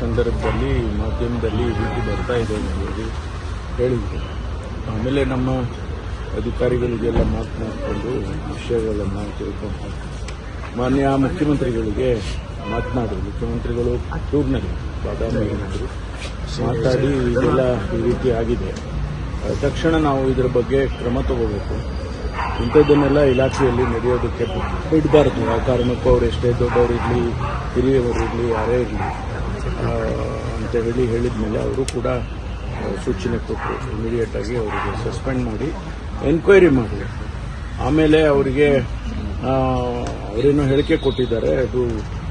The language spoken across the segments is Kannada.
ಸಂದರ್ಭದಲ್ಲಿ ಮಾಧ್ಯಮದಲ್ಲಿ ಈ ರೀತಿ ಬರ್ತಾ ಇದೆ ಅಂತ ಹೇಳಿ ಹೇಳಿದ್ರು. ಆಮೇಲೆ ನಮ್ಮ ಅಧಿಕಾರಿಗಳಿಗೆಲ್ಲ ಮಾತನಾಡಿಕೊಂಡು ವಿಷಯಗಳನ್ನು ತಿಳ್ಕೊಂಡು ಮಾನ್ಯ ಮುಖ್ಯಮಂತ್ರಿಗಳಿಗೆ ಮಾತನಾಡಿದ್ರು. ಮುಖ್ಯಮಂತ್ರಿಗಳು ಟೂರ್ನಲ್ಲಿ ಬಾದಾಮಿಯಲ್ಲಿದ್ದರು, ಮಾತಾಡಿ ಇದೆಲ್ಲ ಈ ರೀತಿ ಆಗಿದೆ, ತಕ್ಷಣ ನಾವು ಇದರ ಬಗ್ಗೆ ಕ್ರಮ ತಗೋಬೇಕು, ಇಂಥದ್ದನ್ನೆಲ್ಲ ಇಲಾಖೆಯಲ್ಲಿ ನಡೆಯೋದಕ್ಕೆ ಬಿಡಬಾರ್ದು. ಆ ಕಾರಣಕ್ಕೂ ಅವರು ಎಷ್ಟೇ ದೊಡ್ಡವರಿರಲಿ, ಹಿರಿಯವರಿರಲಿ, ಯಾರೇ ಇರಲಿ ಅಂತ ಹೇಳಿದ ಮೇಲೆ ಅವರು ಕೂಡ ಸೂಚನೆ ಕೊಟ್ಟರು. ಇಮಿಡಿಯೇಟ್ ಆಗಿ ಅವರಿಗೆ ಸಸ್ಪೆಂಡ್ ಮಾಡಿ ಎನ್ಕ್ವೈರಿ ಮಾಡಿ, ಆಮೇಲೆ ಅವರಿಗೆ ಅವರೇನೋ ಹೇಳಿಕೆ ಕೊಟ್ಟಿದ್ದಾರೆ, ಅದು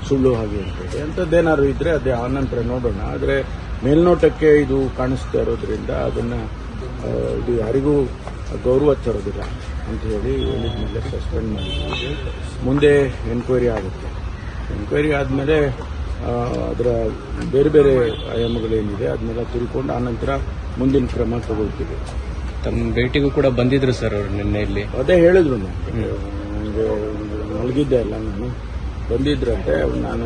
ಸುಳ್ಳು ಹಾಗೆ ಅಂತೇಳಿ. ಅಂಥದ್ದೇನಾದ್ರು ಇದ್ರೆ ಅದೇ ಆನಂತರ ನೋಡೋಣ. ಆದರೆ ಮೇಲ್ನೋಟಕ್ಕೆ ಇದು ಕಾಣಿಸ್ತಾ ಇರೋದ್ರಿಂದ ಅದನ್ನು ಇದು ಯಾರಿಗೂ ಗೌರವ ತರೋದಿಲ್ಲ ಅಂತ ಹೇಳಿ ಹೇಳಿದ ಮೇಲೆ ಸಸ್ಪೆಂಡ್ ಮಾಡಿದ್ವಿ. ಮುಂದೆ ಎನ್ಕ್ವೈರಿ ಆಗುತ್ತೆ. ಎನ್ಕ್ವೈರಿ ಆದಮೇಲೆ ಅದರ ಬೇರೆ ಬೇರೆ ಆಯಾಮಗಳೇನಿದೆ ಅದನ್ನೆಲ್ಲ ತಿಳ್ಕೊಂಡು ಆನಂತರ ಮುಂದಿನ ಕ್ರಮ ತಗೊಳ್ತೀವಿ. ತಮ್ಮ ಭೇಟಿಗೂ ಕೂಡ ಬಂದಿದ್ರು ಸರ್ ಅವರು ನಿನ್ನೆ ಇಲ್ಲಿ. ಅದೇ ಹೇಳಿದ್ರು, ನನಗೆ ಮಲಗಿದ್ದೆ ಅಲ್ಲ, ನಾನು ಬಂದಿದ್ರಂತೆ. ನಾನು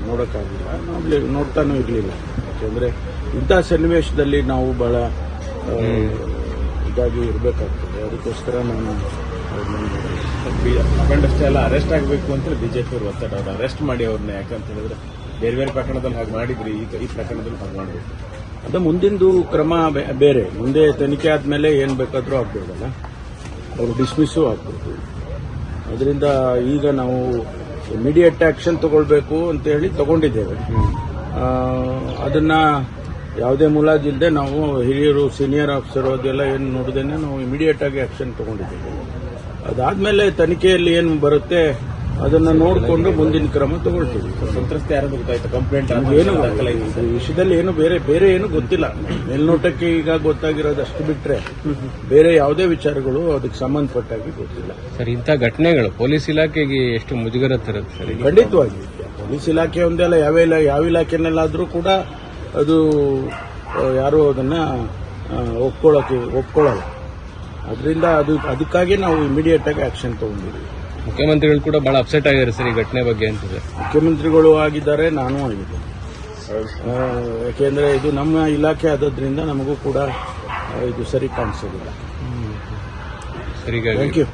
ನೋಡೋಕ್ಕಾಗಲಿಲ್ಲ, ನೋಡ್ತಾನೂ ಇರಲಿಲ್ಲ. ಯಾಕೆಂದರೆ ಇಂಥ ಸನ್ನಿವೇಶದಲ್ಲಿ ನಾವು ಬಹಳ ಇದಾಗಿ ಇರಬೇಕಾಗ್ತದೆ. ಅದಕ್ಕೋಸ್ಕರ ನಾನು ಅಷ್ಟೇ ಎಲ್ಲ ಅರೆಸ್ಟ್ ಆಗಬೇಕು ಅಂತ ಬಿಜೆಪಿ ಅವರು ಒತ್ತಡ, ಅವ್ರು ಅರೆಸ್ಟ್ ಮಾಡಿ ಅವ್ರನ್ನ. ಯಾಕಂತ ಹೇಳಿದ್ರೆ ಬೇರೆ ಬೇರೆ ಪ್ರಕರಣದಲ್ಲಿ ಹಾಗೆ ಮಾಡಿದ್ರಿ, ಈ ಪ್ರಕರಣದಲ್ಲಿ ಹಾಗೆ ಮಾಡಬೇಕು. ಅದು ಮುಂದಿಂದು ಕ್ರಮ ಬೇರೆ. ಮುಂದೆ ತನಿಖೆ ಆದಮೇಲೆ ಏನು ಬೇಕಾದರೂ ಆಗ್ಬೋದಲ್ಲ, ಅವರು ಡಿಸ್ಮಿಸ್ಸು ಆಗ್ಬೋದು. ಅದರಿಂದ ಈಗ ನಾವು ಇಮಿಡಿಯೇಟ್ ಆಕ್ಷನ್ ತಗೊಳ್ಬೇಕು ಅಂತ ಹೇಳಿ ತಗೊಂಡಿದ್ದೇವೆ. ಅದನ್ನ ಯಾವುದೇ ಮುಲಾಜಿಲ್ಲದೆ ನಾವು ಹಿರಿಯರು, ಸೀನಿಯರ್ ಆಫೀಸರ್ ಅದೆಲ್ಲ ಏನು ನೋಡಿದೇನೆ ನಾವು ಇಮಿಡಿಯೇಟ್ ಆಗಿ ಆಕ್ಷನ್ ತಗೊಂಡಿದ್ದೇವೆ. ಅದಾದ್ಮೇಲೆ ತನಿಖೆಯಲ್ಲಿ ಏನು ಬರುತ್ತೆ ಅದನ್ನು ನೋಡಿಕೊಂಡು ಮುಂದಿನ ಕ್ರಮ ತಗೊಳ್ತೀವಿ. ಸಂತ್ರಸ್ತೆ ಯಾರು ಗೊತ್ತಾಯ್ತು? ಕಂಪ್ಲೇಂಟ್ ಏನು ಈ ವಿಷಯದಲ್ಲಿ ಏನು ಬೇರೆ ಏನು ಗೊತ್ತಿಲ್ಲ. ಮೇಲ್ನೋಟಕ್ಕೆ ಈಗ ಗೊತ್ತಾಗಿರೋದು ಅಷ್ಟು ಬಿಟ್ರೆ ಬೇರೆ ಯಾವುದೇ ವಿಚಾರಗಳು ಅದಕ್ಕೆ ಸಂಬಂಧಪಟ್ಟಾಗಿ ಗೊತ್ತಿಲ್ಲ. ಸರ್, ಇಂಥ ಘಟನೆಗಳು ಪೊಲೀಸ್ ಇಲಾಖೆಗೆ ಎಷ್ಟು ಮುಜುಗರ ತರುತ್ತೆ ಸರ್? ಖಂಡಿತವಾಗಿ ಪೊಲೀಸ್ ಇಲಾಖೆ ಒಂದೆಲ್ಲ ಯಾವ ಇಲಾಖೆನಲ್ಲಾದರೂ ಕೂಡ ಅದು ಯಾರು ಅದನ್ನ ಒಪ್ಕೊಳ್ಳಲ್ಲ. ಅದರಿಂದ ಅದಕ್ಕಾಗಿ ನಾವು ಇಮಿಡಿಯೇಟ್ ಆಗಿ ಆಕ್ಷನ್ ತಗೊಂಡಿದ್ದೀವಿ. ಮುಖ್ಯಮಂತ್ರಿಗಳು ಕೂಡ ಬಹಳ ಅಪ್ಸೆಟ್ ಆಗಿದ್ದಾರೆ ಸರ್ ಈ ಘಟನೆ ಬಗ್ಗೆ ಅಂತ ಸರ್. ಮುಖ್ಯಮಂತ್ರಿಗಳು ಆಗಿದ್ದಾರೆ, ನಾನು ಆಗಿದ್ದೇನೆ. ಯಾಕೆಂದ್ರೆ ಇದು ನಮ್ಮ ಇಲಾಖೆ ಆದದ್ರಿಂದ ನಮಗೂ ಕೂಡ ಇದು ಸರಿ ಕಾಣಿಸೋದಿಲ್ಲ. ಸರಿ, ಥ್ಯಾಂಕ್ ಯು.